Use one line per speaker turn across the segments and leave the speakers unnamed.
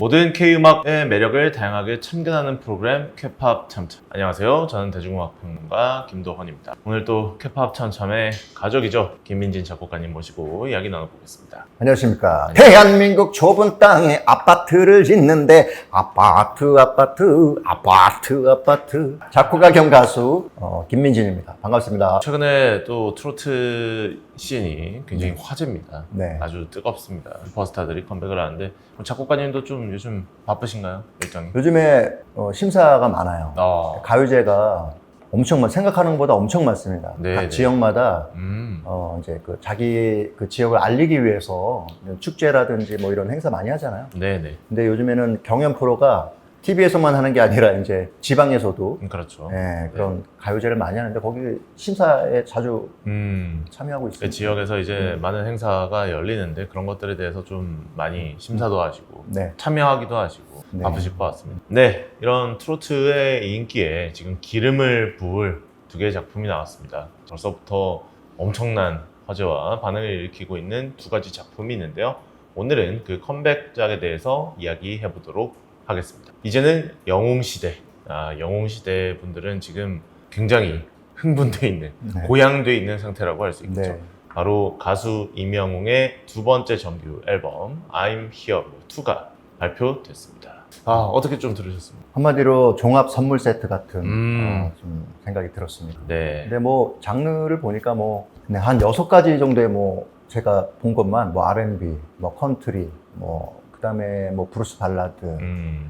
모든 K-음악의 매력을 다양하게 참견하는 프로그램 K-POP 참참. 안녕하세요. 저는 대중음악평론가 김도헌입니다. 오늘 또 K-POP 참참의 가족이죠. 김민진 작곡가님 모시고 이야기 나눠보겠습니다.
안녕하십니까. 대한민국 좁은 땅에 아파트를 짓는데 아파트 작곡가 겸 가수 김민진입니다. 반갑습니다.
최근에 또 트로트 씬이 굉장히 화제입니다.
네.
아주 뜨겁습니다. 슈퍼스타들이 컴백을 하는데 작곡가님도 좀 요즘 바쁘신가요? 일정이?
요즘에 심사가 많아요.
아,
가요제가 생각하는 것보다 엄청 많습니다.
네,
각
네.
지역마다 이제 자기 지역을 알리기 위해서 축제라든지 뭐 이런 행사 많이 하잖아요.
네네.
근데 요즘에는 경연 프로가 TV에서만 하는 게 아니라 이제 지방에서도
그렇죠.
그런 가요제를 많이 하는데 거기 심사에 자주 참여하고
그
있습니다.
지역에서 이제 많은 행사가 열리는데 그런 것들에 대해서 좀 많이 심사도 하시고
네.
참여하기도 하시고
네.
바쁘실 것 같습니다. 네, 이런 트로트의 인기에 지금 기름을 부을 두 개의 작품이 나왔습니다. 벌써부터 엄청난 화제와 반응을 일으키고 있는 두 가지 작품이 있는데요. 오늘은 그 컴백작에 대해서 이야기해 보도록 하겠습니다. 이제는 영웅시대. 영웅시대 분들은 지금 굉장히 흥분되어 있는,
네.
고양되어 있는 상태라고 할 수 있겠죠.
네.
바로 가수 임영웅의 두 번째 정규 앨범 I'm Here 2가 발표됐습니다. 어떻게 좀 들으셨습니까?
한마디로 종합 선물 세트 같은 좀 생각이 들었습니다.
네.
근데 뭐 장르를 보니까 그냥 한 6가지 정도의 제가 본 것만 R&B, 컨트리, 그다음에 브루스 발라드,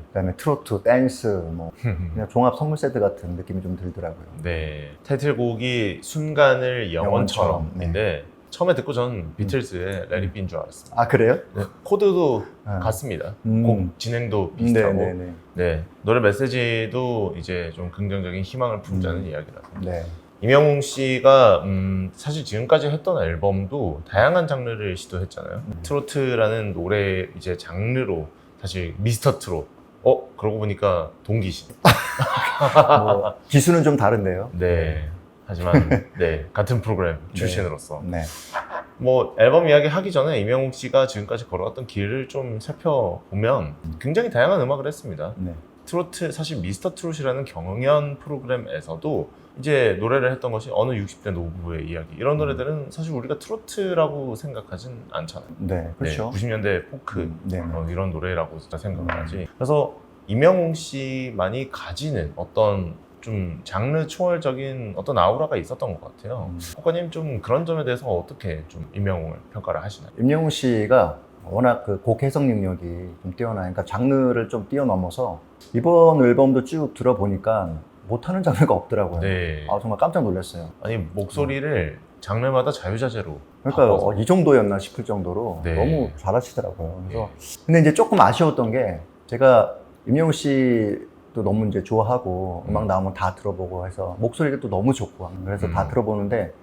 그다음에 트로트, 댄스, 그냥 종합 선물 세트 같은 느낌이 좀 들더라고요.
네. 타이틀곡이 순간을 영원처럼인데 처음에 듣고 전 비틀즈의 Let It Be인 줄 알았습니다.
아, 그래요?
네, 코드도 같습니다. 곡 진행도 비슷하고
네네네.
네, 노래 메시지도 이제 좀 긍정적인 희망을 품자는 이야기라서
네.
임영웅 씨가 사실 지금까지 했던 앨범도 다양한 장르를 시도했잖아요. 트로트라는 노래 이제 장르로 사실 미스터 트롯 그러고 보니까 동기시.
기수는 좀 다른데요.
네. 하지만 네, 같은 프로그램 출신으로서
네.
앨범 이야기 하기 전에 임영웅 씨가 지금까지 걸어갔던 길을 좀 살펴보면 굉장히 다양한 음악을 했습니다.
네.
트로트, 사실 미스터 트롯이라는 경연 프로그램에서도 이제 노래를 했던 것이 어느 60대 노부부의 이야기, 이런 노래들은 사실 우리가 트로트라고 생각하진 않잖아요.
네, 그렇죠.
90년대 포크
네.
이런 노래라고 생각을 하지. 그래서 임영웅 씨만이 가지는 어떤 좀 장르 초월적인 어떤 아우라가 있었던 것 같아요. 작가님 좀 그런 점에 대해서 어떻게 좀 임영웅을 평가를 하시나요?
임영웅 씨가 워낙 곡 해석 능력이 좀 뛰어나니까 장르를 좀 뛰어넘어서 이번 앨범도 쭉 들어보니까 못하는 장르가 없더라고요.
네.
정말 깜짝 놀랐어요.
아니 목소리를 장르마다 자유자재로
그러니까
바꿔서.
이 정도였나 싶을 정도로
네.
너무 잘하시더라고요. 그래서 근데 이제 조금 아쉬웠던 게 제가 임영웅 씨도 너무 이제 좋아하고 음악 나오면 다 들어보고 해서 목소리가 또 너무 좋고 그래서 다 들어보는데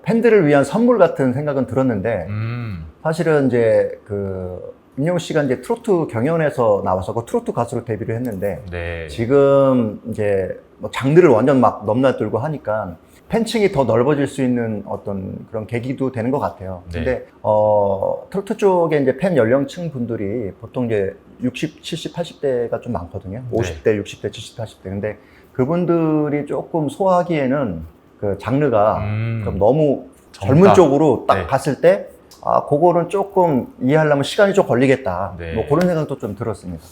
팬들을 위한 선물 같은 생각은 들었는데 사실은 이제 임영웅 씨가 이제 트로트 경연에서 나와서 트로트 가수로 데뷔를 했는데
네.
지금 이제 장르를 완전 막 넘나들고 하니까 팬층이 더 넓어질 수 있는 어떤 그런 계기도 되는 것 같아요.
네.
근데 트로트 쪽에 이제 팬 연령층 분들이 보통 이제 60, 70, 80대가 좀 많거든요. 50대, 60대, 70, 80대. 근데 그분들이 조금 소화하기에는 그 장르가 좀 너무 젊은 쪽으로 딱 갔을 때 그거는 조금 이해하려면 시간이 좀 걸리겠다.
네.
그런 생각도 좀 들었습니다.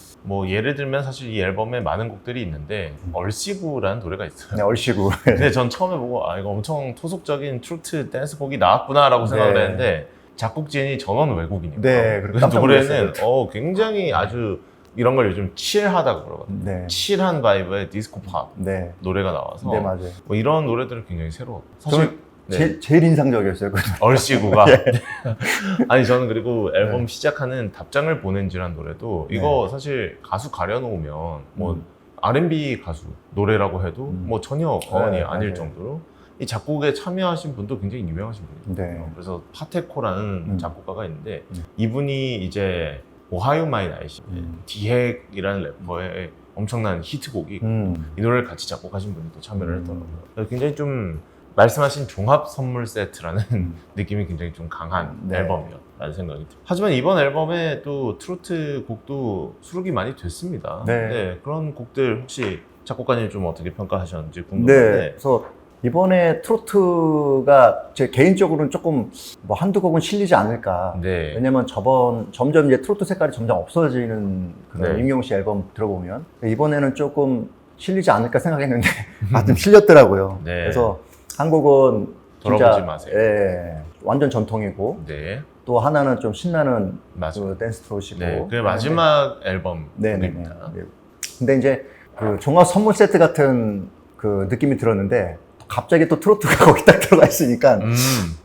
예를 들면 사실 이 앨범에 많은 곡들이 있는데 얼씨구라는 노래가 있어요.
네, 얼씨구.
근데 전 처음에 보고 이거 엄청 토속적인 트로트 댄스 곡이 나왔구나라고 생각을
네.
했는데 작곡진이 전원 외국인이고
네,
그
깜짝
노래는
놀랐어요.
굉장히 아주 이런 걸 요즘 칠하다고 그러거든요.
네.
칠한 바이브의 디스코 팝
네.
노래가 나와서
네, 맞아요.
이런 노래들은 굉장히 새로워. 사실
제일 인상적이었어요.
얼씨구가. 아니 저는 그리고 앨범 시작하는 답장을 보낸지란 노래도 이거 사실 가수 가려놓으면 R&B 가수 노래라고 해도 전혀 과언이 아닐
맞아요.
정도로 이 작곡에 참여하신 분도 굉장히 유명하신 분이에요.
네.
그래서 파테코라는 작곡가가 있는데 이분이 이제 오하이오 마이 나이시 디핵이라는 래퍼의 엄청난 히트곡이 이 노래를 같이 작곡하신 분이 또 참여를 했더라고요. 그래서 굉장히 좀 말씀하신 종합 선물 세트라는 느낌이 굉장히 좀 강한
네.
앨범이었다는 생각이 듭니다. 하지만 이번 앨범에 또 트로트 곡도 수록이 많이 됐습니다.
네.
그런 곡들 혹시 작곡가님 좀 어떻게 평가하셨는지
네.
궁금한데.
그래서 이번에 트로트가 제 개인적으로는 조금 뭐 한두 곡은 실리지 않을까.
네.
왜냐면 점점 이제 트로트 색깔이 점점 없어지는 그런
네.
임영웅 씨 앨범 들어보면 이번에는 조금 실리지 않을까 생각했는데 좀 실렸더라고요.
네.
그래서 한 곡은
돌아보지
진짜,
마세요.
예, 완전 전통이고
네.
또 하나는 좀 신나는
맞아요.
그 댄스 트롯이고.
네. 그 마지막 앨범
네네네.
곡입니다.
네. 근데 이제 그 종합 선물 세트 같은 그 느낌이 들었는데 갑자기 또 트로트가 거기 딱 들어가 있으니까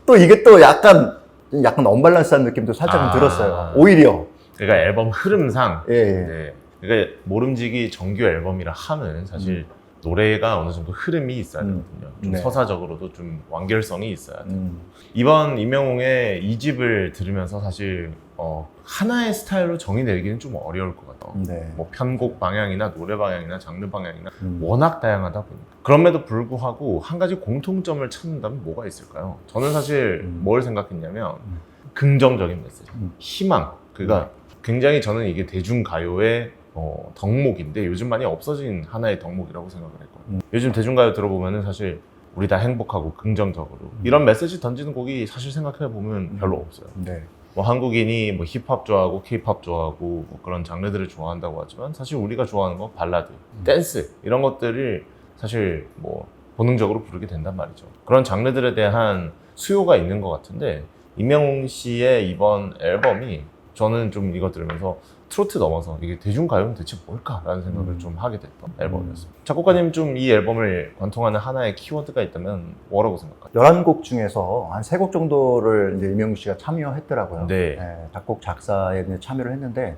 또 이게 또 약간 언밸런스한 느낌도 살짝 들었어요. 오히려.
그러니까 앨범 흐름상
예, 예.
네. 그러니까 모름지기 정규 앨범이라 하면 사실 노래가 어느 정도 흐름이 있어야 되거든요. 좀
네.
서사적으로도 좀 완결성이 있어야 돼요. 이번 임영웅의 2집을 들으면서 사실 하나의 스타일로 정의 내리기는 좀 어려울 것 같아요.
네.
뭐 편곡 방향이나 노래 방향이나 장르 방향이나 워낙 다양하다 보니까 그럼에도 불구하고 한 가지 공통점을 찾는다면 뭐가 있을까요? 저는 사실 뭘 생각했냐면 긍정적인 메시지, 희망. 그러니까 굉장히 저는 이게 대중가요의 덕목인데 요즘 많이 없어진 하나의 덕목이라고 생각을 했거든요. 요즘 대중가요 들어보면은 사실 우리 다 행복하고 긍정적으로 이런 메시지 던지는 곡이 사실 생각해 보면 별로 없어요.
네.
뭐 한국인이 뭐 힙합 좋아하고 케이팝 좋아하고 뭐 그런 장르들을 좋아한다고 하지만 사실 우리가 좋아하는 건 발라드, 댄스 이런 것들을 사실 뭐 본능적으로 부르게 된단 말이죠. 그런 장르들에 대한 수요가 있는 것 같은데 임영웅 씨의 이번 앨범이 저는 좀 이거 들으면서 트로트 넘어서 이게 대중가요는 대체 뭘까라는 생각을 좀 하게 됐던 앨범이었습니다. 작곡가님 좀 이 앨범을 관통하는 하나의 키워드가 있다면 뭐라고 생각하세요?
11곡 중에서 한 3곡 정도를 이제 임영웅 씨가 참여했더라고요.
네.
작곡, 작사에 이제 참여를 했는데,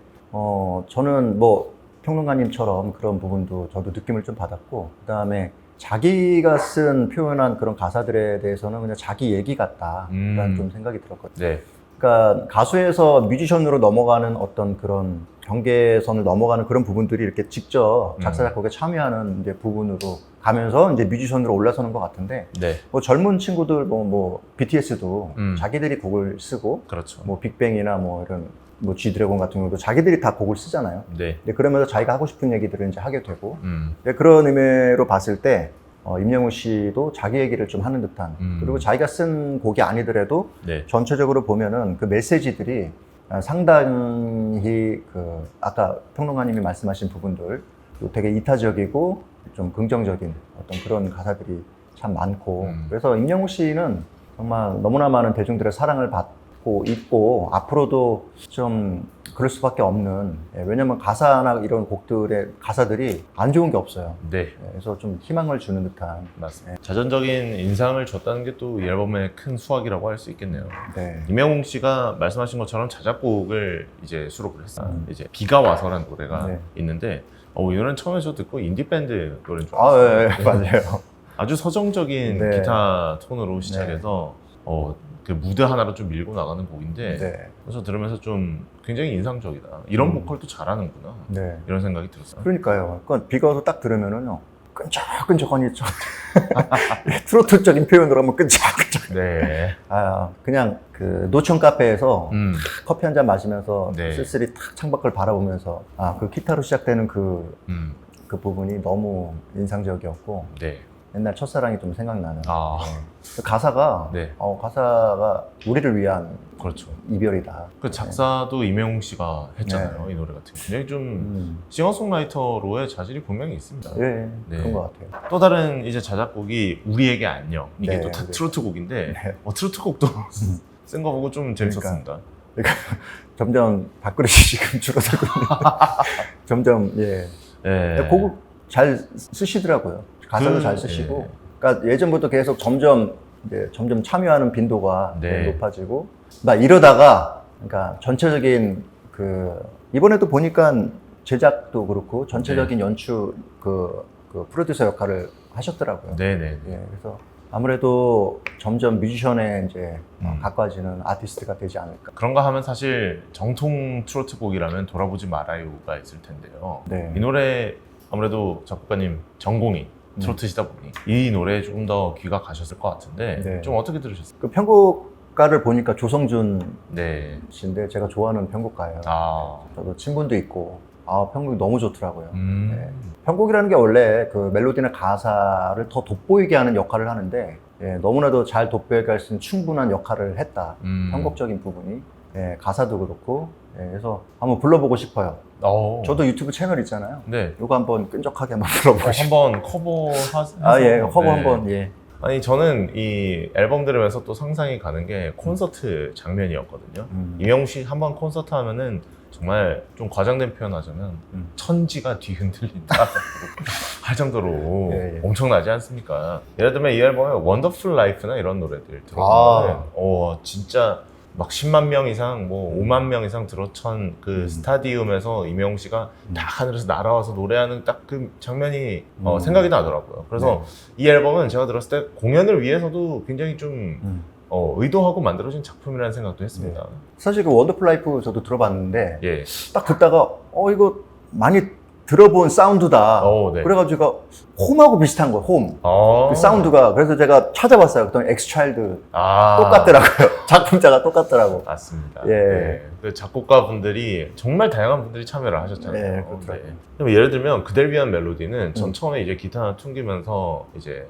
저는 뭐 평론가님처럼 그런 부분도 저도 느낌을 좀 받았고, 그 다음에 자기가 쓴 표현한 그런 가사들에 대해서는 그냥 자기 얘기 같다라는 좀 생각이 들었거든요.
네.
그러니까 가수에서 뮤지션으로 넘어가는 어떤 그런 경계선을 넘어가는 그런 부분들이 이렇게 직접 작사 작곡에 참여하는 이제 부분으로 가면서 이제 뮤지션으로 올라서는 것 같은데
네.
뭐 젊은 친구들 뭐 BTS도 자기들이 곡을 쓰고
그렇죠.
뭐 빅뱅이나 뭐 이런 뭐 G드래곤 같은 경우도 자기들이 다 곡을 쓰잖아요.
네.
근데 그러면서 자기가 하고 싶은 얘기들을 이제 하게 되고 근데 그런 의미로 봤을 때 임영웅 씨도 자기 얘기를 좀 하는 듯한 그리고 자기가 쓴 곡이 아니더라도
네.
전체적으로 보면은 그 메시지들이 상당히 그 아까 평론가님이 말씀하신 부분들 되게 이타적이고 좀 긍정적인 어떤 그런 가사들이 참 많고 그래서 임영웅 씨는 정말 너무나 많은 대중들의 사랑을 받고 있고 앞으로도 좀 그럴 수밖에 없는 왜냐면 가사나 이런 곡들의 가사들이 안 좋은 게 없어요.
네.
그래서 좀 희망을 주는 듯한
맞습니다. 자전적인 인상을 줬다는 게 또 이 앨범의 큰 수확이라고 할 수 있겠네요.
네.
임영웅 씨가 말씀하신 것처럼 자작곡을 이제 수록을 했어요. 이제 비가 와서라는 노래가
네.
있는데 이 노래는 처음에 저 듣고 인디밴드 노래인 줄
아,
알았어요.
네, 맞아요.
아주 서정적인
네.
기타 톤으로 시작해서 그 무드 하나로 좀 밀고 나가는 곡인데
네.
그래서 들으면서 좀 굉장히 인상적이다. 이런 보컬도 잘하는구나.
네.
이런 생각이 들었어요.
그러니까요. 그러니까 비가 와서 딱 들으면은요. 끈적끈적하니 좀 트로트적인 표현으로 하면 끈적끈적.
네.
그냥 그 노천 카페에서 커피 한 잔 마시면서
네.
쓸쓸히 탁 창밖을 바라보면서 그 기타로 시작되는 그 부분이 너무 인상적이었고
네.
옛날 첫사랑이 좀 생각나는.
아.
가사가
네.
가사가 우리를 위한
그렇죠.
이별이다.
그 작사도 임영웅 씨가 했잖아요. 이 노래 같은 거. 굉장히 좀 싱어송라이터로의 자질이 분명히 있습니다.
네,
네.
그런 것 같아요.
또 다른 이제 자작곡이 우리에게 안녕. 이게
네,
또
네.
트로트 곡인데
네.
트로트 곡도 쓴 거 보고 좀 재밌었습니다.
그러니까 점점 밥그릇이 지금 줄어들고 점점
네.
곡을 잘 쓰시더라고요. 가사도 잘 쓰시고. 그러니까 예전부터 계속 점점 참여하는 빈도가
네.
높아지고 막 이러다가 그러니까 전체적인 이번에도 보니까 제작도 그렇고 전체적인 연출 그 프로듀서 역할을 하셨더라고요.
네네.
예, 그래서 아무래도 점점 뮤지션에 이제 가까워지는 아티스트가 되지 않을까.
그런가 하면 사실 정통 트로트 곡이라면 돌아보지 말아요가 있을 텐데요.
네.
이 노래 아무래도 작곡가님 전공이 트로트시다 보니 이 노래에 조금 더 귀가 가셨을 것 같은데
네.
좀 어떻게 들으셨어요?
그 편곡가를 보니까 조성준
네.
씨인데 제가 좋아하는 편곡가예요.
아.
저도 친분도 있고 편곡이 너무 좋더라고요. 네.
음.
편곡이라는 게 원래 그 멜로디나 가사를 더 돋보이게 하는 역할을 하는데 너무나도 잘 돋보이게 할 수 있는 충분한 역할을 했다. 편곡적인 부분이 가사도 그렇고 그래서 한번 불러보고 싶어요. 저도 유튜브 채널 있잖아요.
네.
이거 한번 끈적하게 한번 불러보고 싶어요.
한번 커버해서
커버
네.
한번
아니 저는 이 앨범 들으면서 또 상상이 가는 게 콘서트 장면이었거든요. 이명웅 씨 한번 콘서트 하면은 정말 좀 과장된 표현하자면 천지가 뒤흔들린다 할 정도로
예.
엄청나지 않습니까? 예를 들면 이 앨범에 원더풀 라이프나 이런 노래들 들어보면 진짜 막 10만 명 이상, 뭐 5만 명 이상 들어찬 그 스타디움에서 이명웅 씨가 딱 하늘에서 날아와서 노래하는 딱 그 장면이 생각이 나더라고요. 그래서 이 앨범은 제가 들었을 때 공연을 위해서도 굉장히 좀 의도하고 만들어진 작품이라는 생각도 했습니다.
사실 그 원더풀 라이프 저도 들어봤는데
예.
딱 듣다가 이거 많이 들어본 사운드다.
네.
그래가지고 홈하고 비슷한 거예요. 홈. 그 사운드가. 그래서 제가 찾아봤어요. 그랬더니 엑스차일드 똑같더라고요. 작품자가 똑같더라고.
맞습니다.
예.
네. 그 작곡가 분들이 정말 다양한 분들이 참여를 하셨잖아요.
네, 그렇더라고요.
그럼 예를 들면 그댈 위한 멜로디는 전 처음에 이제 기타 하나 퉁기면서 이제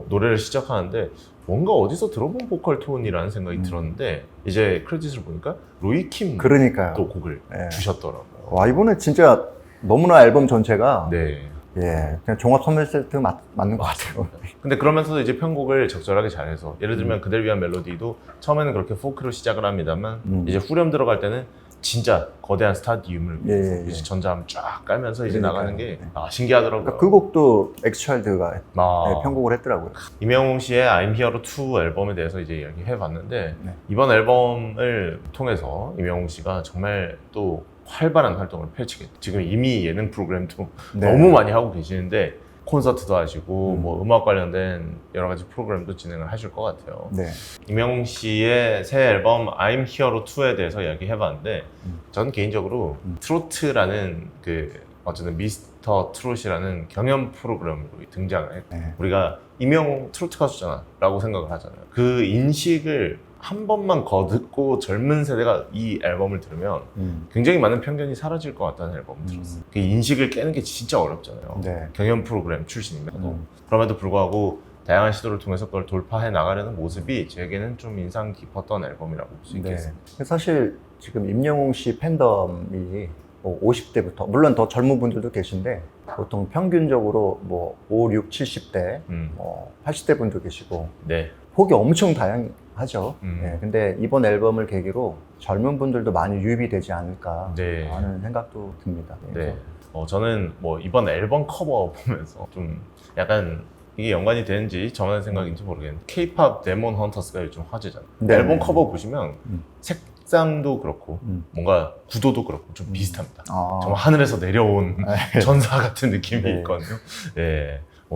노래를 시작하는데 뭔가 어디서 들어본 보컬 톤이라는 생각이 들었는데 이제 크레딧을 보니까 로이킴
그러니까요.
또 곡을 주셨더라고요.
와, 이번에 진짜 너무나 앨범 전체가
네.
그냥 종합 선물 세트 맞는 것 같아요.
근데 그러면서도 이제 편곡을 적절하게 잘해서 예를 들면 그댈 위한 멜로디도 처음에는 그렇게 포크로 시작을 합니다만 이제 후렴 들어갈 때는 진짜 거대한 스타디움을 이제 전자음 쫙 깔면서 이제 나가는 게 신기하더라고요.
그러니까 그 곡도 엑스차일드가 편곡을 했더라고요.
이명웅 씨의 I'm Here to 앨범에 대해서 이제 이야기해봤는데 이번 앨범을 통해서 이명웅 씨가 정말 또 활발한 활동을 펼치겠죠. 지금 이미 예능 프로그램도 너무 많이 하고 계시는데 콘서트도 하시고 뭐 음악 관련된 여러 가지 프로그램도 진행을 하실 것 같아요. 이명웅 씨의 새 앨범 I'm Here to에 대해서 이야기해봤는데 저는 개인적으로 트로트라는 그 어쨌든 미스터 트롯이라는 경연 프로그램으로 등장을 했고 우리가 이명웅 트로트 가수잖아 라고 생각을 하잖아요. 그 인식을 한 번만 거듭고 젊은 세대가 이 앨범을 들으면 굉장히 많은 편견이 사라질 것 같다는 앨범을 들었어요. 그 인식을 깨는 게 진짜 어렵잖아요. 경연 프로그램 출신이면. 그럼에도 불구하고 다양한 시도를 통해서 그걸 돌파해 나가려는 모습이 제게는 좀 인상 깊었던 앨범이라고 볼 수 있겠습니다.
사실 지금 임영웅 씨 팬덤이 50대부터 물론 더 젊은 분들도 계신데 보통 평균적으로 뭐 5, 6, 70대, 80대 분도 계시고 폭이 엄청 다양하죠. 근데 이번 앨범을 계기로 젊은 분들도 많이 유입이 되지 않을까 하는 생각도 듭니다.
저는 뭐 이번 앨범 커버 보면서 좀 약간 이게 연관이 되는지 저만의 생각인지 모르겠는데 K-pop 데몬 헌터스가 요즘 화제잖아요. 앨범 커버 보시면 색상도 그렇고 뭔가 구도도 그렇고 좀 비슷합니다. 정말 하늘에서 내려온 전사 같은 느낌이 있거든요.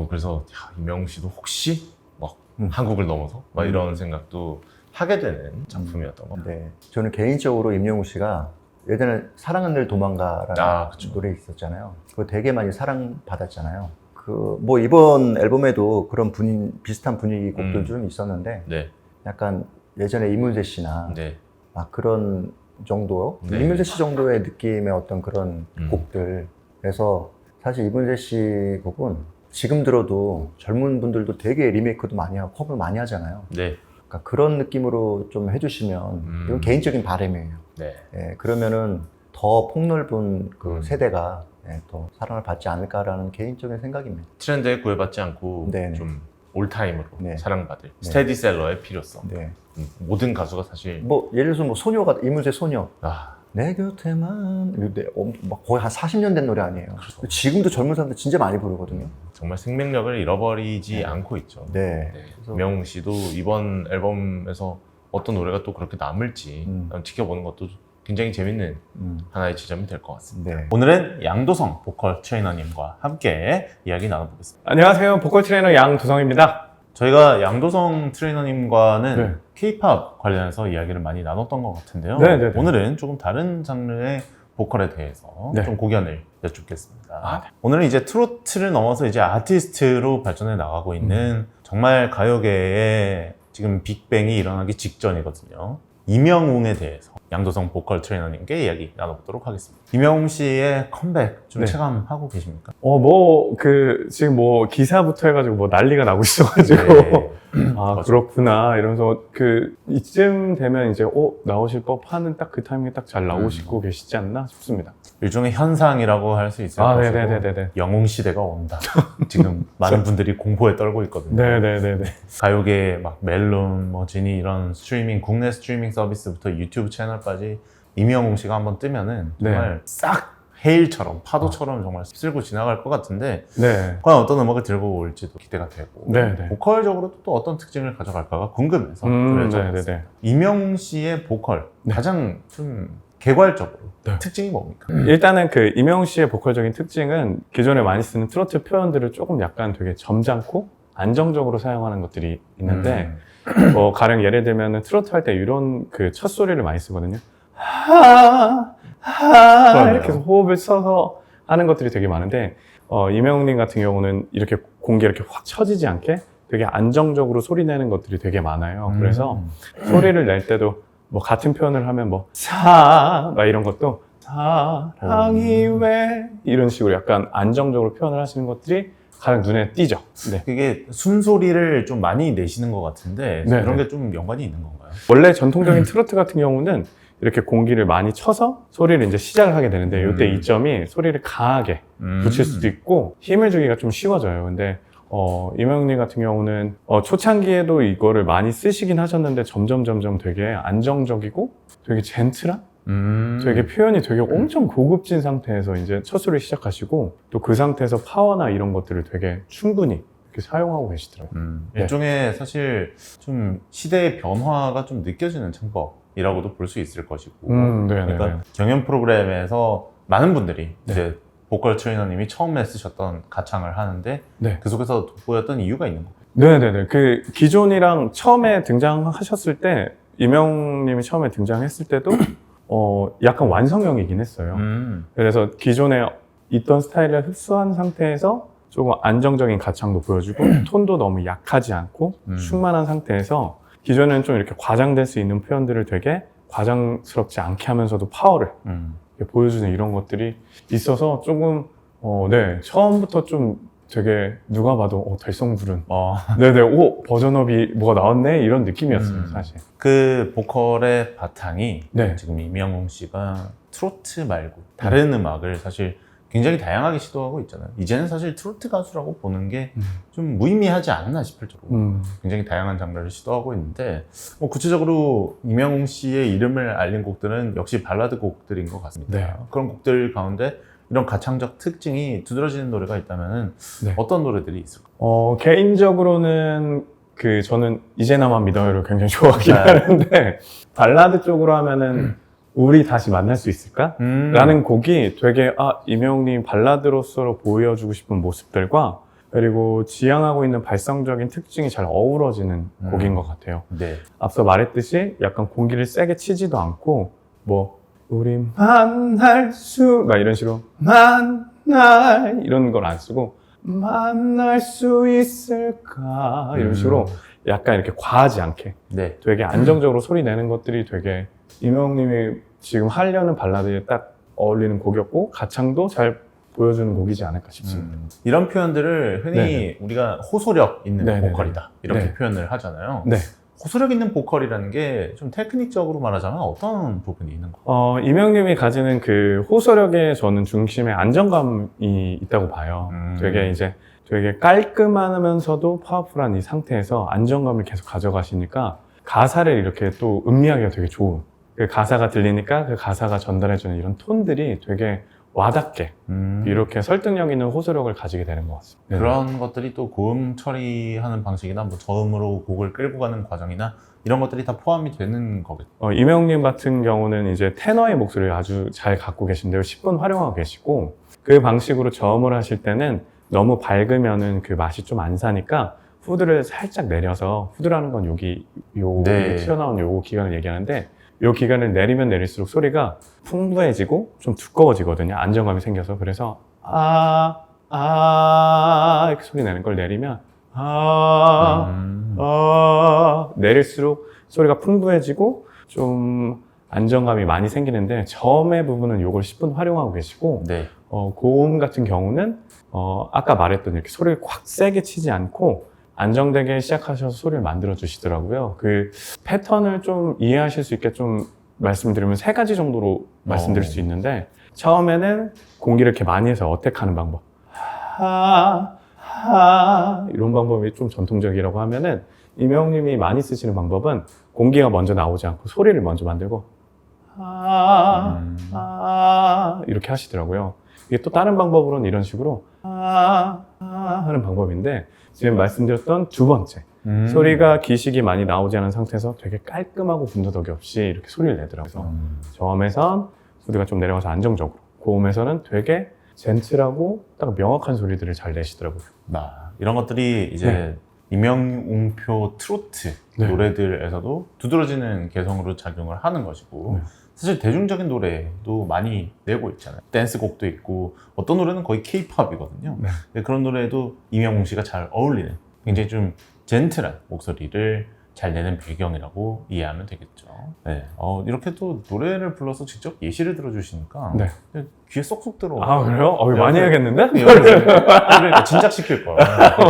그래서 이명웅 씨도 혹시 막 한국을 넘어서 막 이런 생각도 하게 되는 작품이었던 것 같아요.
저는 개인적으로 임영웅 씨가 예전에 사랑은 늘 도망가라는 노래 있었잖아요. 그거 되게 많이 사랑받았잖아요. 뭐 이번 앨범에도 그런 비슷한 분위기 곡들 좀 있었는데 약간 예전에 이문세 씨나 막 그런 정도 이문세 씨 정도의 느낌의 어떤 그런 곡들. 그래서 사실 이문세 씨 곡은 지금 들어도 젊은 분들도 되게 리메이크도 많이 하고 커버 많이 하잖아요. 그러니까 그런 느낌으로 좀 해주시면 이건 개인적인 바람이에요. 그러면은 더 폭넓은 그 세대가 더 사랑을 받지 않을까라는 개인적인 생각입니다.
트렌드에 구애받지 않고 좀 올타임으로 사랑받을 스테디셀러의 필요성. 모든 가수가 사실
뭐 예를 들어서 뭐 소녀가 이문세 소녀 내 곁에만 막 거의 한 40년 된 노래 아니에요. 지금도 젊은 사람들 진짜 많이 부르거든요.
정말 생명력을 잃어버리지 않고 있죠. 이명웅 씨도 이번 앨범에서 어떤 노래가 또 그렇게 남을지 지켜보는 것도 굉장히 재밌는 하나의 지점이 될 것 같습니다.
오늘은 양도성 보컬 트레이너님과 함께 이야기 나눠보겠습니다.
안녕하세요. 보컬 트레이너 양도성입니다.
저희가 양도성 트레이너님과는 K-pop 관련해서 이야기를 많이 나눴던 것 같은데요. 오늘은 조금 다른 장르의 보컬에 대해서
네.
좀 고견을 여쭙겠습니다.
아, 네.
오늘은 이제 트로트를 넘어서 이제 아티스트로 발전해 나가고 있는 정말 가요계에 지금 빅뱅이 일어나기 직전이거든요. 이명웅에 대해서 양도성 보컬 트레이너님께 이야기 나눠보도록 하겠습니다. 이명웅 씨의 컴백 좀
네.
체감하고 계십니까?
지금 기사부터 해가지고 난리가 나고 있어가지고.
네.
아,
맞아.
그렇구나. 이러면서 이쯤 되면 이제, 나오실 법 하는 딱 그 타이밍에 딱 잘 나오시고 계시지 않나 싶습니다.
일종의 현상이라고 할 수 있을
아,
것이고
네네네네.
영웅 시대가 온다. 지금 많은 분들이 공포에 떨고 있거든요.
네네네네.
가요계 막 멜론, 지니 이런 국내 스트리밍 서비스부터 유튜브 채널까지 이명웅 씨가 한번 뜨면은 정말 싹 헤일처럼 파도처럼 정말 쓸고 지나갈 것 같은데
네.
과연 어떤 음악을 들고 올지도 기대가 되고
네네.
보컬적으로도 또 어떤 특징을 가져갈까가 궁금해서 좀 여쭤봤습니다.
네네네.
이명웅 씨의 보컬
네.
가장 좀 개괄적으로
네.
특징이 뭡니까?
일단은 이명웅 씨의 보컬적인 특징은 기존에 많이 쓰는 트로트 표현들을 조금 약간 되게 점잖고 안정적으로 사용하는 것들이 있는데, 가령 예를 들면 트로트 할 때 이런 첫 소리를 많이 쓰거든요. 이렇게 해서 호흡을 써서 하는 것들이 되게 많은데, 이명웅님 같은 경우는 이렇게 공기 이렇게 확 쳐지지 않게 되게 안정적으로 소리 내는 것들이 되게 많아요. 그래서 소리를 낼 때도 같은 표현을 하면 막 이런 것도 사랑이 왜 이런 식으로 약간 안정적으로 표현을 하시는 것들이 가장 눈에 띄죠. 네.
그게 숨소리를 좀 많이 내시는 것 같은데
네,
그런
네.
게 좀 연관이 있는 건가요?
원래 전통적인 트로트 같은 경우는 이렇게 공기를 많이 쳐서 소리를 이제 시작을 하게 되는데 이때 이점이 소리를 강하게 붙일 수도 있고 힘을 주기가 좀 쉬워져요. 근데 이명웅님 같은 경우는 초창기에도 이거를 많이 쓰시긴 하셨는데 점점 되게 안정적이고 되게 젠틀한 되게 표현이 되게 엄청 고급진 상태에서 이제 첫 소리를 시작하시고 또 그 상태에서 파워나 이런 것들을 되게 충분히 이렇게 사용하고 계시더라고요. 네.
일종의 사실 좀 시대의 변화가 좀 느껴지는 창법이라고도 볼 수 있을 것이고
네네네.
그러니까 경연 프로그램에서 많은 분들이
네.
이제 보컬 트레이너님이 처음에 쓰셨던 가창을 하는데
네.
그 속에서 돋보였던 이유가 있는 거예요.
네네네. 기존이랑 처음에 등장하셨을 때, 이명님이 처음에 등장했을 때도, 약간 완성형이긴 했어요. 그래서 기존에 있던 스타일을 흡수한 상태에서 조금 안정적인 가창도 보여주고, 톤도 너무 약하지 않고, 충만한 상태에서 기존에는 좀 이렇게 과장될 수 있는 표현들을 되게 과장스럽지 않게 하면서도 파워를 이렇게 보여주는 이런 것들이 있어서 조금, 처음부터 좀 되게 누가 봐도 달성부른 네네 버전업이 뭐가 나왔네 이런 느낌이었어요 사실.
그 보컬의 바탕이
네.
지금 이명웅 씨가 트로트 말고 다른 음악을 사실 굉장히 다양하게 시도하고 있잖아요. 이제는 사실 트로트 가수라고 보는 게 좀 무의미하지 않나 싶을 정도로 굉장히 다양한 장르를 시도하고 있는데 구체적으로 이명웅 씨의 이름을 알린 곡들은 역시 발라드 곡들인 것 같습니다.
네.
그런 곡들 가운데 이런 가창적 특징이 두드러지는 노래가 있다면
네.
어떤 노래들이 있을까요?
개인적으로는 저는 이제나마 믿어요를 굉장히 좋아하긴
네.
하는데 발라드 쪽으로 하면은 우리 다시 만날 수 있을까? 라는 곡이 되게 이명웅님 발라드로서 보여주고 싶은 모습들과 그리고 지향하고 있는 발성적인 특징이 잘 어우러지는 곡인 것 같아요.
네.
앞서 말했듯이 약간 공기를 세게 치지도 않고 우리 만날 막 이런 식으로 만날 이런 걸 안 쓰고 만날 수 있을까 이런 식으로 약간 이렇게 과하지 않게
네.
되게 안정적으로 소리 내는 것들이 되게 이명웅님이 지금 하려는 발라드에 딱 어울리는 곡이었고 가창도 잘 보여주는 곡이지 않을까 싶습니다.
이런 표현들을 흔히
네네.
우리가 호소력 있는
네네네.
보컬이다 이렇게
네.
표현을 하잖아요.
네.
호소력 있는 보컬이라는 게 좀 테크닉적으로 말하자면 어떤 부분이 있는 거예요?
이명님이 가지는 호소력에 저는 중심에 안정감이 있다고 봐요. 되게 깔끔하면서도 파워풀한 이 상태에서 안정감을 계속 가져가시니까 가사를 이렇게 또 음미하기가 되게 좋은 그 가사가 들리니까 그 가사가 전달해주는 이런 톤들이 되게 와닿게 이렇게 설득력 있는 호소력을 가지게 되는 것 같습니다.
그런 것들이 또 고음 처리하는 방식이나 저음으로 곡을 끌고 가는 과정이나 이런 것들이 다 포함이 되는 거겠죠.
이명웅님 같은 경우는 이제 테너의 목소리를 아주 잘 갖고 계신데요. 10분 활용하고 계시고 그 방식으로 저음을 하실 때는 너무 밝으면은 그 맛이 좀 안 사니까 후드를 살짝 내려서 후드라는 건 여기
네.
튀어나온 요 기관을 얘기하는데 이 기간을 내리면 내릴수록 소리가 풍부해지고 좀 두꺼워지거든요. 안정감이 생겨서. 그래서 이렇게 소리 내는 걸 내리면 내릴수록 소리가 풍부해지고 좀 안정감이 많이 생기는데 처음에 부분은 이걸 10분 활용하고 계시고
네.
고음 같은 경우는 아까 말했던 이렇게 소리를 확 세게 치지 않고 안정되게 시작하셔서 소리를 만들어 주시더라고요. 그 패턴을 좀 이해하실 수 있게 좀 말씀드리면 3가지 정도로 말씀드릴 수 있는데 처음에는 공기를 이렇게 많이 해서 어택하는 방법. 이런 방법이 좀 전통적이라고 하면은 임영님이 많이 쓰시는 방법은 공기가 먼저 나오지 않고 소리를 먼저 만들고 이렇게 하시더라고요. 이게 또 다른 방법으로는 이런 식으로 하는 방법인데 지금 말씀드렸던 두 번째 소리가 기식이 많이 나오지 않은 상태에서 되게 깔끔하고 군더더기 없이 이렇게 소리를 내더라고요. 저음에선 소리가 좀 내려가서 안정적으로, 고음에서는 되게 젠틀하고 딱 명확한 소리들을 잘 내시더라고요.
이런 것들이 이제 임영웅표 트로트
네.
노래들에서도 두드러지는 개성으로 작용을 하는 것이고
네.
사실 대중적인 노래도 많이 내고 있잖아요. 댄스곡도 있고 어떤 노래는 거의 K-팝이거든요.
네.
근데 그런 노래에도 임영웅 씨가 잘 어울리는 굉장히 좀 젠틀한 목소리를 잘 내는 배경이라고 이해하면 되겠죠. 네. 이렇게 또 노래를 불러서 직접 예시를 들어주시니까
네.
귀에 쏙쏙 들어.
그래요? 많이 해야겠는데?
그러니까 진작시킬 거야.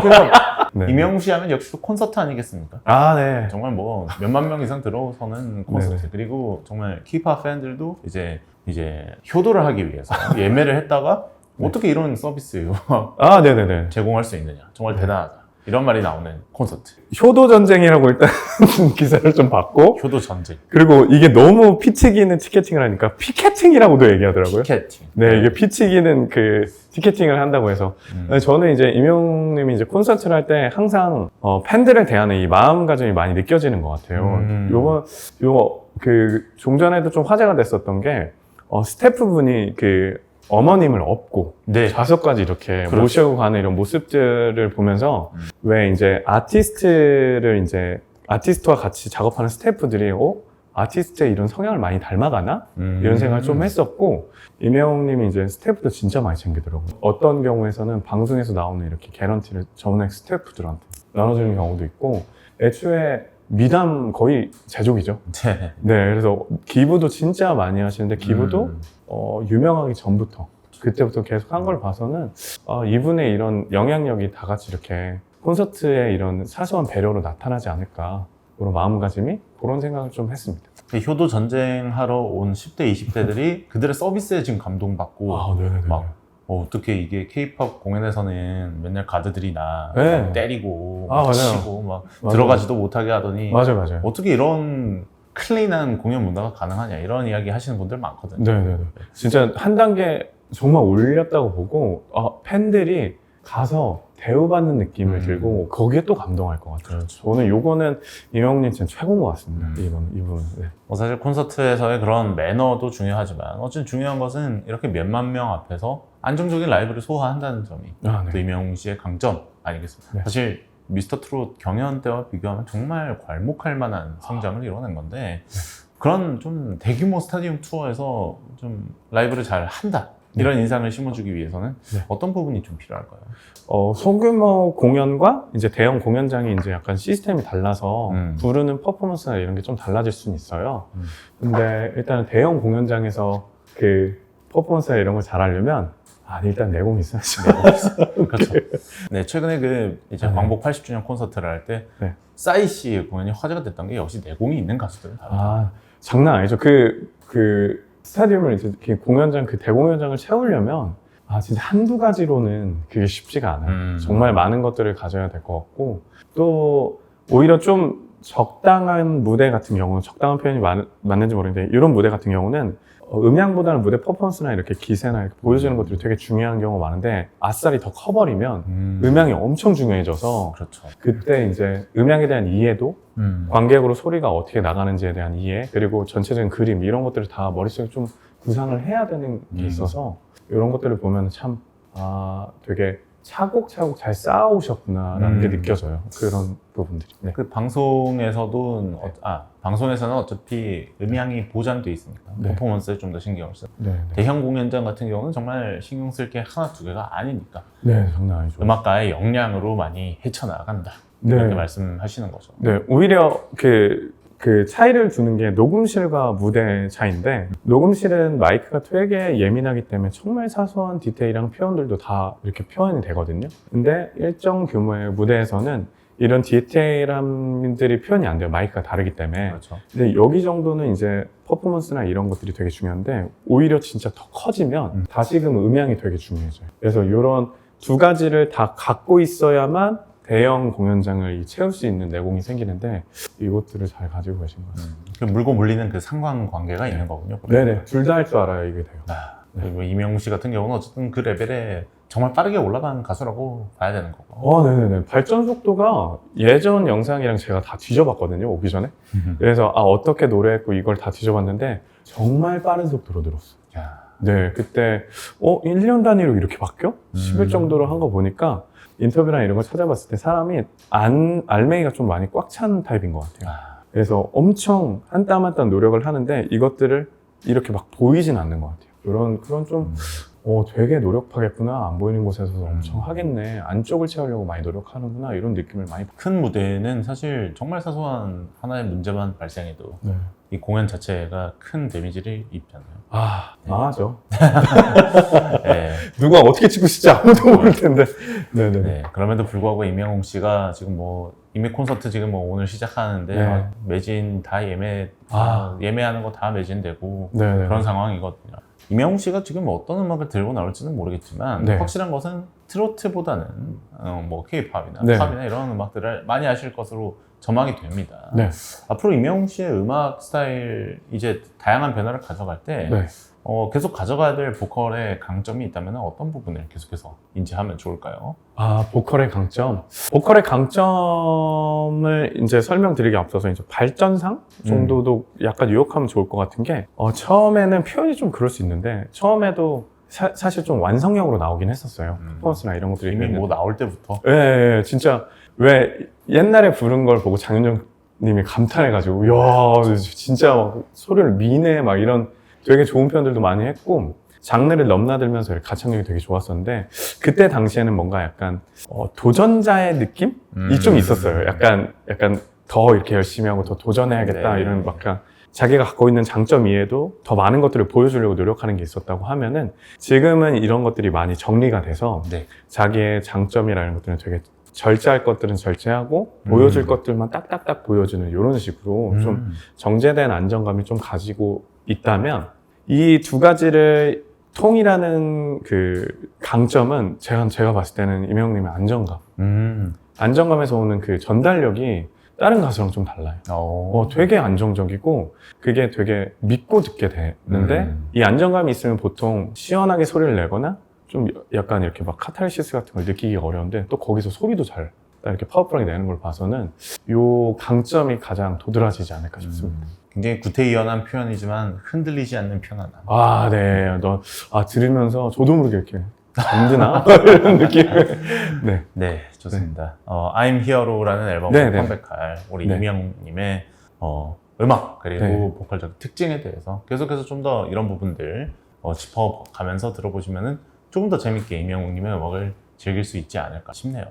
그래서
네.
임영웅 씨 하면 역시 또 콘서트 아니겠습니까?
네.
정말 뭐 몇만 명 이상 들어서는 콘서트.
네네.
그리고 정말 K-팝 팬들도 이제 효도를 하기 위해서 예매를 했다가 어떻게 이런 서비스
네네네.
제공할 수 있느냐. 정말 대단하다. 이런 말이 나오는 콘서트.
효도 전쟁이라고 일단 기사를 좀 봤고,
효도 전쟁.
그리고 이게 너무 피치기는 티켓팅을 하니까 피켓팅이라고도 얘기하더라고요.
티켓팅.
네, 이게 피치기는 그 티켓팅을 한다고 해서 저는 이제 임영님이 이제 콘서트를 할 때 항상 팬들을 대하는 이 마음가짐이 많이 느껴지는 것 같아요. 그 종전에도 좀 화제가 됐었던 게 스태프분이 그 어머님을 업고
네.
좌석까지 이렇게
그렇죠.
모시고 가는 이런 모습들을 보면서 왜 이제 아티스트와 같이 작업하는 스태프들이 아티스트의 이런 성향을 많이 닮아가나? 이런 생각을 좀 했었고, 임영웅님이 이제 스태프도 진짜 많이 챙기더라고요. 어떤 경우에서는 방송에서 나오는 이렇게 개런티를 전액 스태프들한테 나눠주는 경우도 있고, 애초에 미담 거의 제조기죠.
네.
네, 그래서 기부도 진짜 많이 하시는데, 기부도 유명하기 전부터, 그때부터 계속 한 걸 봐서는, 이분의 이런 영향력이 다 같이 이렇게 콘서트의 이런 사소한 배려로 나타나지 않을까. 그런 마음가짐이 그런 생각을 좀 했습니다.
효도 전쟁하러 온 10대, 20대들이 그들의 서비스에 지금 감동받고
네네네.
막 어떻게 이게 K-팝 공연에서는 맨날 가드들이나
네.
막 때리고
맞아요.
치고 막
맞아요.
들어가지도 못하게 하더니
맞아요.
어떻게 이런 클린한 공연 문화가 가능하냐 이런 이야기 하시는 분들 많거든요.
네네네. 진짜 한 단계 정말 올렸다고 보고 팬들이 가서 대우받는 느낌을 들고 거기에 또 감동할 것 같아요. 저는 요거는 임영웅님 진짜 최고인 것 같습니다. 이분은. 네.
사실 콘서트에서의 그런 매너도 중요하지만 어쨌든 중요한 것은 이렇게 몇만 명 앞에서 안정적인 라이브를 소화한다는 점이 또 임영웅 씨의 강점 아니겠습니까?
네.
사실 미스터 트롯 경연 때와 비교하면 정말 괄목할 만한 성장을 이뤄낸 건데 그런 좀 대규모 스타디움 투어에서 좀 라이브를 잘 한다 이런 인상을 심어주기 위해서는 어떤 부분이 좀 필요할까요?
소규모 공연과 이제 대형 공연장이 이제 약간 시스템이 달라서 부르는 퍼포먼스나 이런 게 좀 달라질 수는 있어요. 근데 일단은 대형 공연장에서 그 퍼포먼스나 이런 걸 잘하려면 일단 내공이 있어야죠.
그렇죠. 네, 최근에 그 이제 광복 80주년 콘서트를 할 때 싸이 씨의 공연이 화제가 됐던 게 역시 내공이 있는 가수들.
장난 아니죠. 그 스타디움을 이제 이렇게 공연장, 그 대공연장을 채우려면 진짜 한두 가지로는 그게 쉽지가 않아요. 정말 많은 것들을 가져야 될 것 같고, 또 오히려 좀 적당한 무대 같은 경우는, 적당한 표현이 맞는지 모르겠는데, 이런 무대 같은 경우는 음향보다는 무대 퍼포먼스나 이렇게 기세나 이렇게 보여주는 것들이 되게 중요한 경우가 많은데, 아싸리 더 커버리면 음향이 엄청 중요해져서,
그렇죠.
그때 이제 음향에 대한 이해도, 관객으로 소리가 어떻게 나가는지에 대한 이해, 그리고 전체적인 그림, 이런 것들을 다 머릿속에 좀 구상을 해야 되는 게 있어서, 이런 것들을 보면 참, 되게 차곡차곡 잘 쌓아오셨구나라는 게
음.
느껴져요. 그런 부분들이. 네.
그 방송에서도 방송에서는 어차피 음향이 보장돼 있으니까
네.
퍼포먼스에 좀 더 신경을 써.
네.
대형 공연장 같은 경우는 정말 신경 쓸 게 하나 두 개가 아니니까
네, 장난 아니죠.
음악가의 역량으로 많이 헤쳐나간다.
네.
이렇게 말씀하시는 거죠.
네, 오히려 그 차이를 두는 게 녹음실과 무대 차이인데, 녹음실은 마이크가 되게 예민하기 때문에 정말 사소한 디테일이랑 표현들도 다 이렇게 표현이 되거든요. 근데 일정 규모의 무대에서는 이런 디테일함들이 표현이 안 돼요. 마이크가 다르기 때문에.
그렇죠.
근데 여기 정도는 이제 퍼포먼스나 이런 것들이 되게 중요한데, 오히려 진짜 더 커지면 다시금 음향이 되게 중요해져요. 그래서 이런 두 가지를 다 갖고 있어야만 대형 공연장을 채울 수 있는 내공이 생기는데, 이것들을 잘 가지고 계신 것 같아요.
그 물고 물리는 그 상관관계가 있는 거군요.
네네, 둘 다 할 줄 알아야 이게 돼요.
그리고 이명웅 씨 같은 경우는 어쨌든 그 레벨에 정말 빠르게 올라간 가수라고 봐야 되는 거고.
네네네. 발전 속도가 예전 영상이랑 제가 다 뒤져봤거든요, 오기 전에. 그래서 어떻게 노래했고 이걸 다 뒤져봤는데 정말 빠른 속도로 늘었어요.
야.
네, 그때 1년 단위로 이렇게 바뀌어? 싶을 정도로 한 거 보니까, 인터뷰랑 이런 거 찾아봤을 때 사람이 알맹이가 좀 많이 꽉 찬 타입인 것 같아요. 그래서 엄청 한 땀 한 땀 노력을 하는데 이것들을 이렇게 막 보이진 않는 것 같아요. 그런 좀 되게 노력하겠구나, 안 보이는 곳에서도 엄청 하겠네, 안쪽을 채우려고 많이 노력하는구나, 이런 느낌을 많이
큰 무대는 사실 정말 사소한 하나의 문제만 발생해도
네.
이 공연 자체가 큰 데미지를 입잖아요.
망하죠.
네.
누가 어떻게 찍고 있을지 아무도 모를 텐데. 네네.
네. 그럼에도 불구하고 이명웅 씨가 지금 이미 콘서트 지금 오늘 시작하는데
네.
매진 다 예매하는 거 다 매진되고
네네.
그런 상황이거든요. 이명웅 씨가 지금 어떤 음악을 들고 나올지는 모르겠지만
네.
확실한 것은 트로트보다는 K-팝이나
네.
팝이나 이런 음악들을 많이 하실 것으로 전망이 됩니다.
네.
앞으로 이명웅 씨의 음악 스타일 이제 다양한 변화를 가져갈 때
네.
계속 가져가야 될 보컬의 강점이 있다면 어떤 부분을 계속해서 인지하면 좋을까요?
보컬의 강점. 보컬의 강점을 이제 설명드리기 앞서서 이제 발전상 정도도 약간 유혹하면 좋을 것 같은 게, 처음에는 표현이 좀 그럴 수 있는데, 처음에도 사실 좀 완성형으로 나오긴 했었어요. 퍼포먼스나 이런 것들이.
이미 나올 때부터.
예, 진짜 왜 옛날에 부른 걸 보고 장윤정 님이 감탄해가지고, 이야, 진짜 막 소리를 미네, 막 이런 되게 좋은 표현들도 많이 했고, 장르를 넘나들면서 가창력이 되게 좋았었는데, 그때 당시에는 뭔가 약간 도전자의 느낌이 좀 있었어요. 약간 더 이렇게 열심히 하고 더 도전해야겠다,
네.
이런 약간 자기가 갖고 있는 장점 이외에도 더 많은 것들을 보여주려고 노력하는 게 있었다고 하면은, 지금은 이런 것들이 많이 정리가 돼서
네.
자기의 장점이라는 것들은 되게 절제할 것들은 절제하고 보여줄 것들만 딱딱딱 보여주는 이런 식으로 좀 정제된 안정감이 좀 가지고 있다면, 이 두 가지를 통일하는 그 강점은 제가 봤을 때는 이명웅님의 안정감. 안정감에서 오는 그 전달력이 다른 가수랑 좀 달라요. 되게 안정적이고 그게 되게 믿고 듣게 되는데, 이 안정감이 있으면 보통 시원하게 소리를 내거나 좀 약간 이렇게 막 카타르시스 같은 걸 느끼기 어려운데, 또 거기서 소리도 잘 이렇게 파워풀하게 내는 걸 봐서는 이 강점이 가장 도드라지지 않을까 싶습니다.
굉장히 구태의연한 표현이지만 흔들리지 않는 편안함.
네. 들으면서 저도 모르게 이렇게 잠드나? 이런 느낌. 네.
네, 좋습니다. I'm Hero라는 앨범을
네, 네.
컴백할 우리
네.
이명웅님의 음악 그리고
네.
보컬적 특징에 대해서 계속해서 좀 더 이런 부분들 짚어가면서 들어보시면은 조금 더 재밌게 이명웅님의 음악을 즐길 수 있지 않을까 싶네요.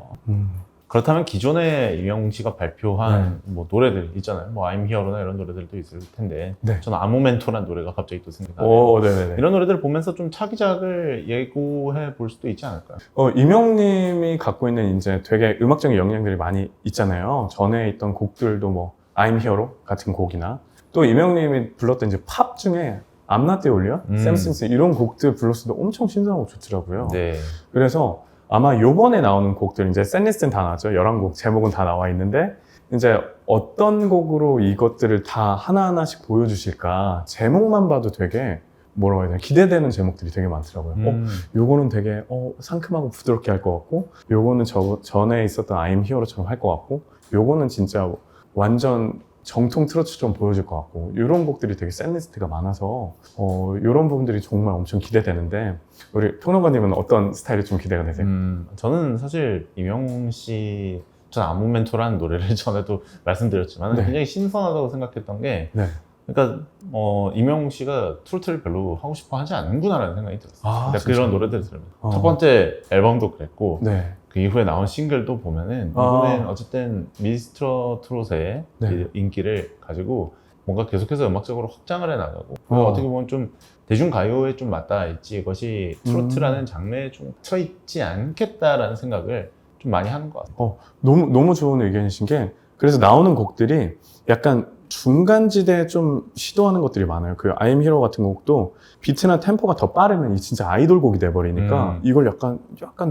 그렇다면 기존에 이명웅 씨가 발표한 노래들 있잖아요. I'm Hero나 이런 노래들도 있을 텐데,
네.
저는 아모멘토라는 노래가 갑자기 또 생각나요.
네네네.
이런 노래들을 보면서 좀 차기작을 예고해 볼 수도 있지 않을까요?
이명님이 갖고 있는 이제 되게 음악적인 역량들이 많이 있잖아요. 전에 있던 곡들도 I'm Hero 같은 곡이나, 또 이명님이 불렀던 이제 팝 중에 I'm Not The Only One, 샘슨스 이런 곡들 불렀을 때 엄청 신선하고 좋더라고요.
네.
그래서 아마 요번에 나오는 곡들, 이제 셋리스트는 다 나왔죠. 11곡 제목은 다 나와 있는데, 이제 어떤 곡으로 이것들을 다 하나하나씩 보여주실까, 제목만 봐도 되게 뭐라고 해야 되나, 기대되는 제목들이 되게 많더라고요. 요거는 되게 상큼하고 부드럽게 할 것 같고, 요거는 전에 있었던 I'm Hero처럼 할 것 같고, 요거는 진짜 완전 정통 트로트 좀 보여줄 것 같고 이런 곡들이 되게 샌리스트가 많아서 이런 부분들이 정말 엄청 기대되는데 우리 평론가님은 어떤 스타일이 좀 기대가 되세요?
저는 사실 임영웅 씨, 전 아무 멘토라는 노래를 전에도 말씀드렸지만
네.
굉장히 신선하다고 생각했던 게
네.
그러니까 임영웅 씨가 트로트를 별로 하고 싶어 하지 않는구나라는 생각이 들었어요.
아,
근데
진짜요?
그런 노래들을 들으면 첫 번째 앨범도 그랬고
네.
그 이후에 나온 싱글도 보면은 이번엔 어쨌든 미스터 트롯의
네.
그 인기를 가지고 뭔가 계속해서 음악적으로 확장을 해나가고
어.
어떻게 보면 좀 대중가요에 좀 맞닿아 있지 이것이 트로트라는 장르에 좀 틀어있지 않겠다라는 생각을 좀 많이 하는 것 같아요.
너무 좋은 의견이신 게 그래서 나오는 곡들이 약간 중간지대에 좀 시도하는 것들이 많아요. 그 I'm Hero 같은 곡도 비트나 템포가 더 빠르면 이 진짜 아이돌 곡이 돼버리니까 이걸 약간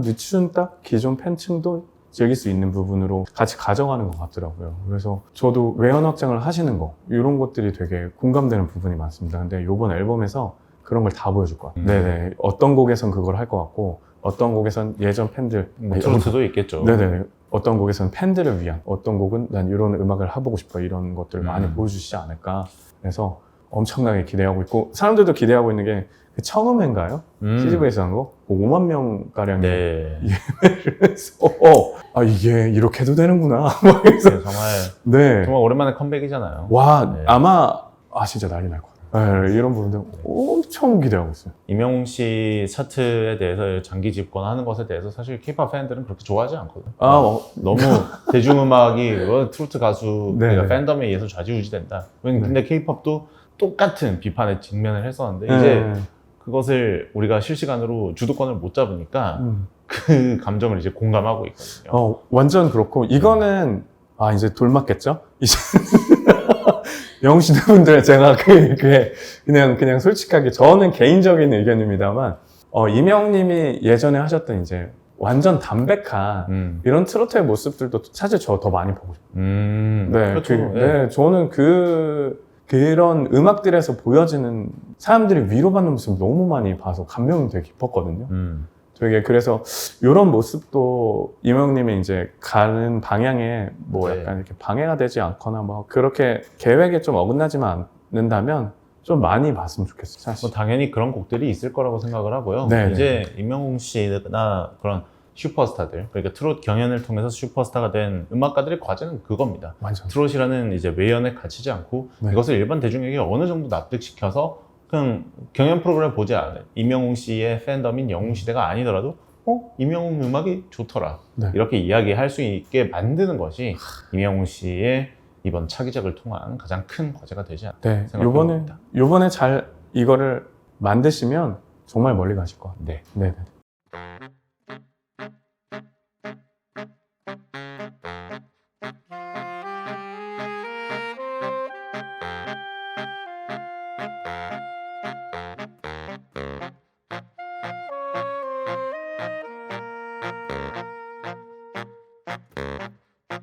늦춘 딱 기존 팬층도 즐길 수 있는 부분으로 같이 가져가는 것 같더라고요. 그래서 저도 외연 확장을 하시는 거 이런 것들이 되게 공감되는 부분이 많습니다. 근데 이번 앨범에서 그런 걸 다 보여줄 것 같아요. 네네. 어떤 곡에선 그걸 할 것 같고 어떤 곡에선 예전 팬들
뭐 트로트도 있겠죠.
네네. 어떤 곡에서는 팬들을 위한, 어떤 곡은 난 이런 음악을 해보고 싶어 이런 것들을 많이 보여주시지 않을까. 그래서 엄청나게 기대하고 있고 사람들도 기대하고 있는 게 그 청음회인가요? CGV에서 한 거? 5만 명 가량이
네.
그래서 이게 이렇게 해도 되는구나. 막 그래서
네, 정말
네.
정말 오랜만에 컴백이잖아요.
와
네.
아마 진짜 난리 날 것 같아요. 네, 이런 부분들 엄청 기대하고 있어요.
임영웅 씨 차트에 대해서 장기 집권하는 것에 대해서 사실 K-pop 팬들은 그렇게 좋아하지 않거든요. 너무 대중음악이 트로트 가수
네.
그러니까 팬덤에 의해서 좌지우지된다. 근데 K-pop도 똑같은 비판에 직면을 했었는데
네.
이제 그것을 우리가 실시간으로 주도권을 못 잡으니까 그 감정을 이제 공감하고 있거든요.
완전 그렇고 이거는 이제 돌 맞겠죠? 이제 영시대분들 제가 그냥 솔직하게 저는 개인적인 의견입니다만 이명님이 예전에 하셨던 이제 완전 담백한 이런 트로트의 모습들도 사실 저 더 많이 보고 싶어요. 네,
그렇죠.
네, 저는 그런 음악들에서 보여지는 사람들이 위로받는 모습 너무 많이 봐서 감명이 되게 깊었거든요. 되게 그래서 이런 모습도 이명님이 이제 가는 방향에 뭐
네.
약간 이렇게 방해가 되지 않거나 뭐 그렇게 계획에 좀 어긋나지만 않는다면 좀 많이 봤으면 좋겠어요. 사실.
뭐 당연히 그런 곡들이 있을 거라고 생각을 하고요.
네,
이제 임영웅 씨나 그런 슈퍼스타들, 그러니까 트롯 경연을 통해서 슈퍼스타가 된 음악가들의 과제는 그겁니다.
완전.
트롯이라는 이제 외연에 갇히지 않고
네.
이것을 일반 대중에게 어느 정도 납득시켜서 그냥 경연 프로그램을 보지 않은 임영웅 씨의 팬덤인 영웅시대가 아니더라도 임영웅 음악이 좋더라.
네.
이렇게 이야기할 수 있게 만드는 것이 임영웅 씨의 이번 차기작을 통한 가장 큰 과제가 되지 않나
네,
생각합니다.
요번에 잘 이거를 만드시면 정말 멀리 가실 것 같아요.
네.
네.